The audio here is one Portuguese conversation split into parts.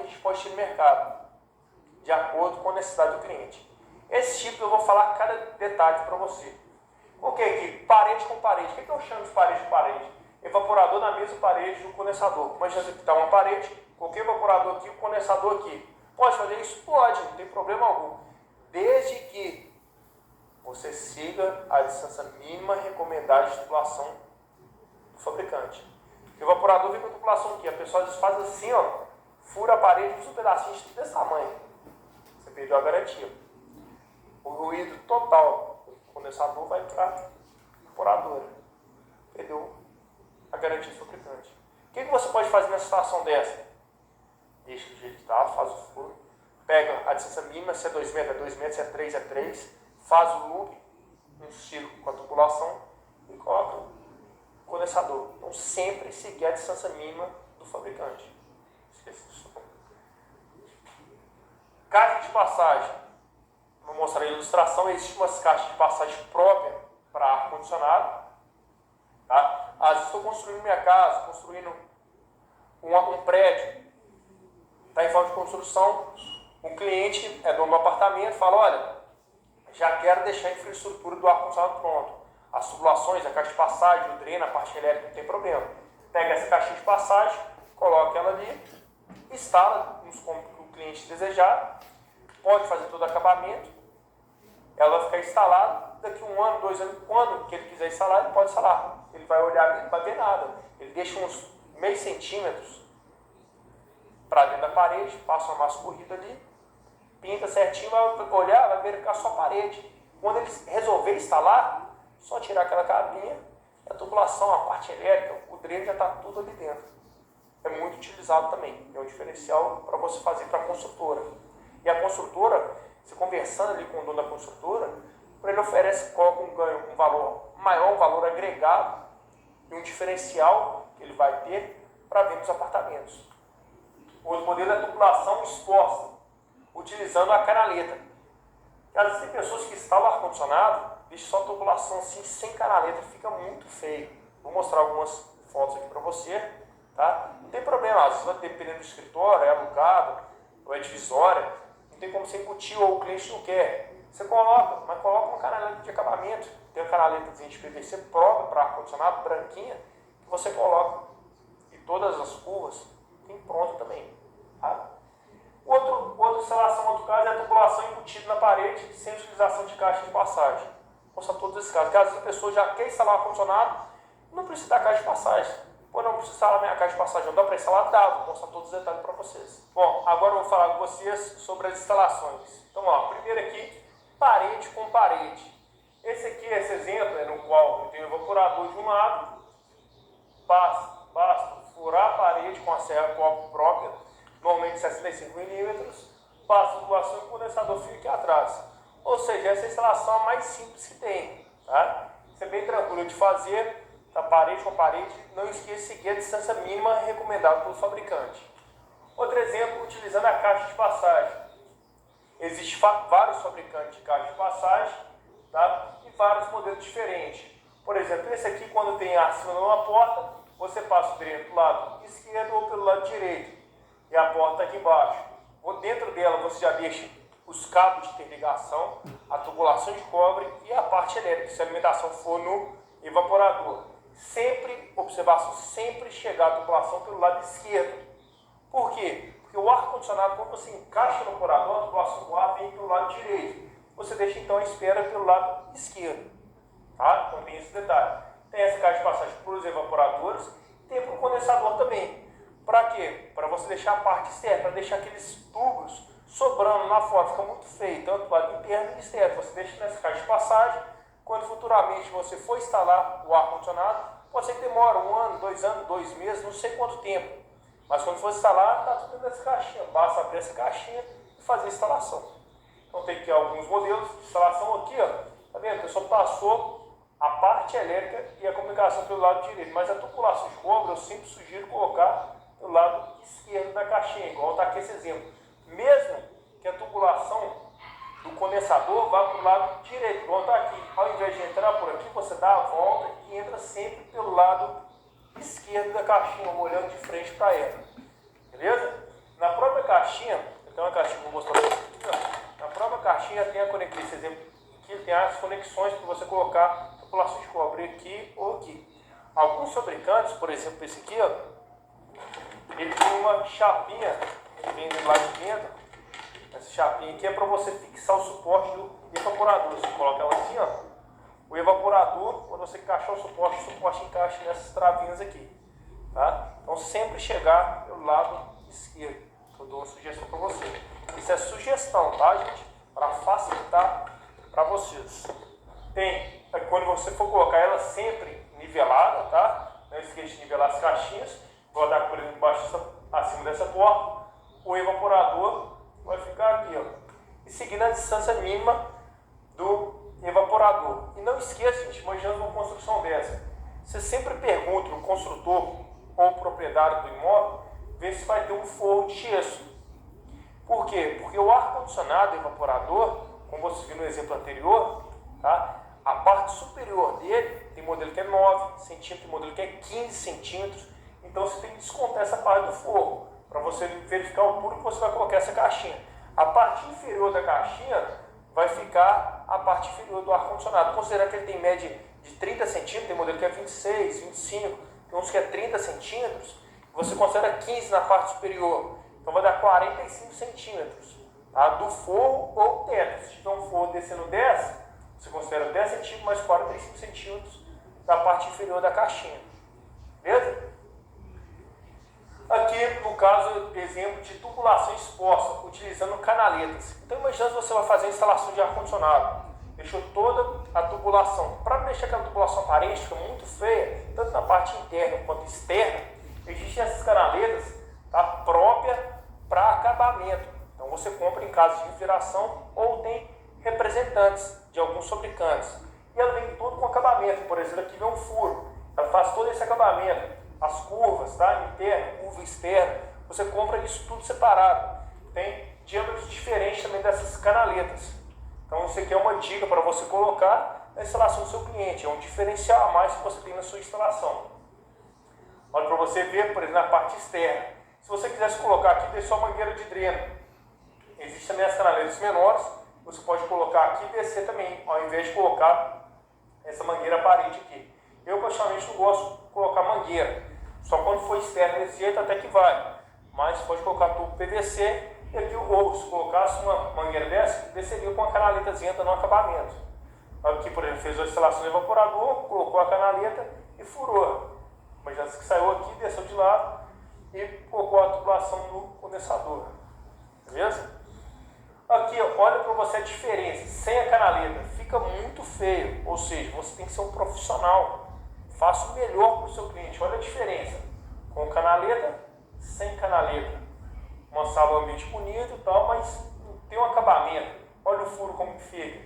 gente pode ter no mercado, de acordo com a necessidade do cliente. Esse tipo eu vou falar cada detalhe para você. Ok, aqui, parede com parede. O que eu chamo de parede com parede? Evaporador na mesma parede do condensador. Imagina que está uma parede, coloquei o evaporador aqui, o condensador aqui. Pode fazer isso? Pode, não tem problema algum. Desde que você siga a distância mínima recomendada de tubulação do fabricante. O evaporador vem com a tubulação aqui. A pessoa às vezes faz assim, ó, fura a parede, usa um pedacinho desse tamanho. Você perdeu a garantia. O ruído total do condensador vai para a evaporadora. Perdeu a garantia do fabricante. O que você pode fazer nessa situação dessa? Deixa do jeito que está, faz o furo. Pega a distância mínima, se é 2 metros, é 2 metros, se é 3, é 3. Faz o loop, um círculo com a tubulação e coloca o condensador. Então sempre seguir a distância mínima do fabricante. Esqueci disso. Caixa de passagem. Vou mostrar a ilustração. Existem umas caixas de passagem próprias para ar-condicionado. Tá? Às vezes estou construindo minha casa, construindo um prédio. Está em fase de construção. O cliente é dono do apartamento, fala, olha, já quero deixar a infraestrutura do ar-condicionado pronto. As tubulações, a caixa de passagem, o dreno, a parte elétrica, não tem problema. Pega essa caixinha de passagem, coloca ela ali, instala como o cliente desejar, pode fazer todo o acabamento, ela vai ficar instalada, daqui 1 ano, 2 anos, quando que ele quiser instalar, ele pode instalar. Ele vai olhar ali, não vai ver nada. Ele deixa uns meio centímetros para dentro da parede, passa uma massa corrida ali, pinta certinho, vai olhar, vai verificar só a parede. Quando ele resolver instalar, só tirar aquela cabinha, a tubulação, a parte elétrica, o dreno já está tudo ali dentro. É muito utilizado também. É um diferencial para você fazer para a construtora. E a construtora, você conversando ali com o dono da construtora, ele oferece, coloca um ganho, um valor maior, um valor agregado e um diferencial que ele vai ter para vender os apartamentos. Outro modelo é a tubulação exposta, utilizando a canaleta. Às vezes tem pessoas que instalam ar-condicionado, deixam só a tubulação assim, sem canaleta, fica muito feio. Vou mostrar algumas fotos aqui para você, tá? Não tem problema, às vezes dependendo do escritório, é alugado, ou é divisória, não tem como você embutir ou o cliente não quer. Você coloca, mas coloca uma canaleta de acabamento, tem uma canaleta de PVC própria para ar-condicionado, branquinha, que você coloca. E todas as curvas tem pronto também, tá? Outra instalação, outro caso, é a tubulação embutida na parede sem utilização de caixa de passagem. Vou mostrar todos esses casos. Caso a pessoa já quer instalar um ar-condicionado, não precisa da caixa de passagem. Pô, não precisa instalar minha caixa de passagem, não dá para instalar? Dá, vou mostrar todos os detalhes para vocês. Bom, agora eu vou falar com vocês sobre as instalações. Então, ó, primeiro aqui, parede com parede. Esse exemplo é no qual eu tenho o evaporador de um lado, basta furar a parede com a serra copo própria, normalmente 65 milímetros, passa a tubulação e o condensador fica aqui atrás. Ou seja, essa instalação é a mais simples que tem. Tá? Isso é bem tranquilo de fazer, tá? Parede com parede. Não esqueça de seguir a distância mínima recomendada pelo fabricante. Outro exemplo, utilizando a caixa de passagem. Existem vários fabricantes de caixa de passagem, tá? E vários modelos diferentes. Por exemplo, esse aqui, quando tem acima de uma porta, você passa o dreno do lado esquerdo ou pelo lado direito. E a porta aqui embaixo. Dentro dela você já deixa os cabos de interligação, a tubulação de cobre e a parte elétrica, se a alimentação for no evaporador. Sempre, observação, sempre chegar a tubulação pelo lado esquerdo. Por quê? Porque o ar-condicionado, quando você encaixa no evaporador, a tubulação do ar vem pelo lado direito. Você deixa então a espera pelo lado esquerdo. Tá? Então tem esse detalhe. Tem essa caixa de passagem para os evaporadores, tem para o condensador também. Para quê? Para você deixar a parte externa, para deixar aqueles tubos sobrando lá fora, fica muito feio, tanto do lado interno e externo. Você deixa nessa caixa de passagem, quando futuramente você for instalar o ar-condicionado, pode ser que demore 1 ano, 2 anos, 2 meses, não sei quanto tempo. Mas quando for instalar, está tudo dentro dessa caixinha. Basta abrir essa caixinha e fazer a instalação. Então tem aqui alguns modelos de instalação aqui, ó. Tá vendo? A pessoa passou a parte elétrica e a comunicação pelo lado direito, mas a tubulação de cobre eu sempre sugiro colocar do lado esquerdo da caixinha, igual está aqui esse exemplo. Mesmo que a tubulação do condensador vá para o lado direito, igual está aqui. Ao invés de entrar por aqui, você dá a volta e entra sempre pelo lado esquerdo da caixinha, olhando de frente para ela. Beleza? Na própria caixinha, tem uma caixinha que eu vou mostrar para vocês. Na própria caixinha tem a conexão, esse exemplo aqui tem as conexões para você colocar tubulação de cobre aqui ou aqui. Alguns fabricantes, por exemplo esse aqui, ó, ele tem uma chapinha que vem lá de dentro. Essa chapinha aqui é para você fixar o suporte do evaporador. Você coloca ela assim, ó. O evaporador, quando você encaixar o suporte encaixa nessas travinhas aqui. Tá? Então sempre chegar pelo lado esquerdo. Eu dou uma sugestão para você. Isso é sugestão, tá, gente? Para facilitar para vocês. Tem, quando você for colocar ela sempre nivelada, tá? Não esqueça de nivelar as caixinhas. Vou dar por exemplo embaixo, acima dessa porta. O evaporador vai ficar aqui, ó. E seguindo a distância mínima do evaporador. E não esqueça, gente, imaginando uma construção dessa. Você sempre pergunta no construtor ou proprietário do imóvel, ver se vai ter um forro de gesso. Por quê? Porque o ar-condicionado evaporador, como você viu no exemplo anterior, tá? A parte superior dele, tem modelo que é 9 centímetros, tem modelo que é 15 centímetros. Então você tem que descontar essa parte do forro, para você verificar a altura que você vai colocar essa caixinha. A parte inferior da caixinha vai ficar a parte inferior do ar-condicionado. Considerar que ele tem média de 30 centímetros, tem modelo que é 26, 25, tem uns que é 30 centímetros. Você considera 15 na parte superior, então vai dar 45 centímetros, tá? Do forro ou teto. Se tiver um forro descendo 10, você considera 10 centímetros mais 45 centímetros da parte inferior da caixinha. Beleza? Aqui, no caso, exemplo de tubulação exposta, utilizando canaletas. Então, imaginando que você vai fazer a instalação de ar-condicionado. Deixou toda a tubulação. Para deixar aquela tubulação aparente, fica muito feia, tanto na parte interna quanto externa, existem essas canaletas, tá, próprias para acabamento. Então, você compra em casa de refrigeração ou tem representantes de alguns fabricantes. E ela vem todo com acabamento. Por exemplo, aqui vem um furo. Ela faz todo esse acabamento. As curvas, tá? Interna, curva externa, você compra isso tudo separado. Tem diâmetros diferentes também dessas canaletas. Então isso aqui é uma dica para você colocar na instalação do seu cliente. É um diferencial a mais que você tem na sua instalação. Olha para você ver, por exemplo, na parte externa. Se você quisesse colocar aqui, tem só mangueira de dreno. Existem também as canaletas menores. Você pode colocar aqui e descer também, ao invés de colocar essa mangueira aparente aqui. Eu, particularmente, não gosto de colocar mangueira. Só quando for externo desse jeito até que vai. Mas pode colocar tubo PVC e aqui, ou se colocasse uma mangueira dessa, desceria com uma canaletazinha no acabamento. Aqui, por exemplo, fez a instalação do evaporador, colocou a canaleta e furou. Mas já que saiu aqui, desceu de lado e colocou a tubulação no condensador. Beleza? Aqui, olha para você a diferença. Sem a canaleta, fica muito feio. Ou seja, você tem que ser um profissional. Faça o melhor para o seu cliente. Olha a diferença. Com canaleta, sem canaleta. Uma sala um ambiente bonito e tal, mas tem um acabamento. Olha o furo como que fica.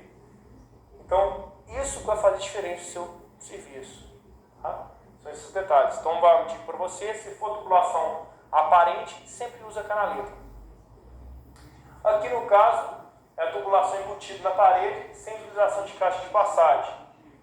Então, isso vai fazer diferença no seu serviço. Tá? São esses detalhes. Então, vai dizer para você, se for tubulação aparente, sempre usa canaleta. Aqui no caso, é a tubulação embutida na parede, sem utilização de caixa de passagem.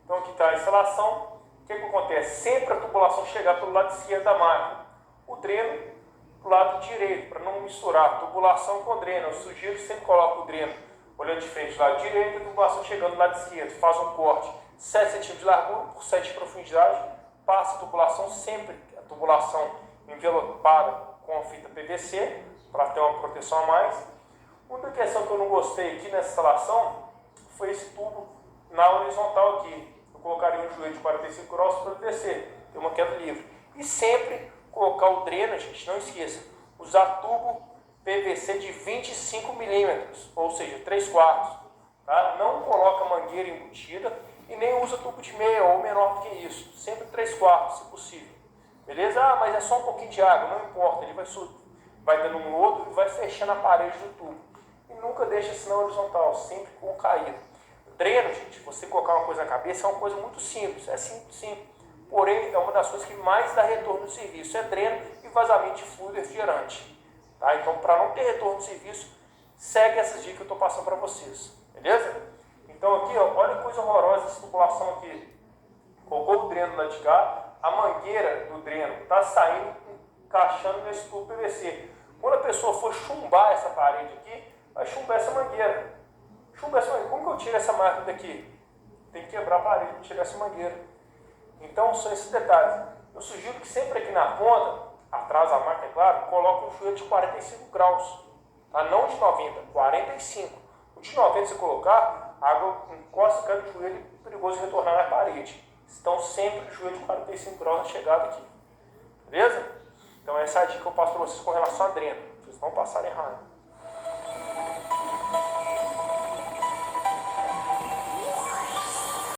Então, aqui está a instalação. O que acontece? Sempre a tubulação chegar pelo lado esquerdo da máquina. O dreno para o lado direito, para não misturar tubulação com dreno. Eu sugiro que sempre coloque o dreno olhando de frente do lado direito e a tubulação chegando do lado esquerdo. Faz um corte 7 cm de largura por 7 de profundidade. Passa a tubulação sempre, a tubulação envelopada com a fita PVC, para ter uma proteção a mais. Outra questão que eu não gostei aqui nessa instalação foi esse tubo na horizontal aqui. Eu colocaria um joelho de 45 graus para descer, ter uma queda livre. E sempre colocar o dreno, gente, não esqueça, usar tubo PVC de 25 milímetros, ou seja, 3/4. Tá? Não coloca mangueira embutida e nem usa tubo de meia ou menor do que isso. Sempre 3/4, se possível. Beleza? Ah, mas é só um pouquinho de água, não importa, ele vai dando um lodo e vai fechando a parede do tubo. E nunca deixa assim na horizontal, sempre com caída. Dreno, gente, você colocar uma coisa na cabeça é uma coisa muito simples, é simples sim. Porém, é uma das coisas que mais dá retorno no serviço, é dreno e vazamento de fluido refrigerante. Tá? Então, para não ter retorno no serviço, segue essas dicas que eu estou passando para vocês. Beleza? Então aqui, ó, olha que coisa horrorosa essa tubulação aqui. Colocou o dreno lá de cá, a mangueira do dreno está saindo, encaixando nesse tubo PVC. Quando a pessoa for chumbar essa parede aqui, vai chumbar essa mangueira. Chumbar essa mangueira. Como que eu tiro essa máquina daqui? Tem que quebrar a parede para tirar essa mangueira. Então são esses detalhes. Eu sugiro que sempre aqui na ponta, atrás da máquina, é claro, coloque um joelho de 45 graus. Tá? Não de 90, 45. O de 90 se colocar, a água encosta cada joelho, é perigoso retornar na parede. Então sempre joelho de 45 graus na chegada aqui. Beleza? Então essa é a dica que eu passo para vocês com relação a dreno. Vocês não passarem errado.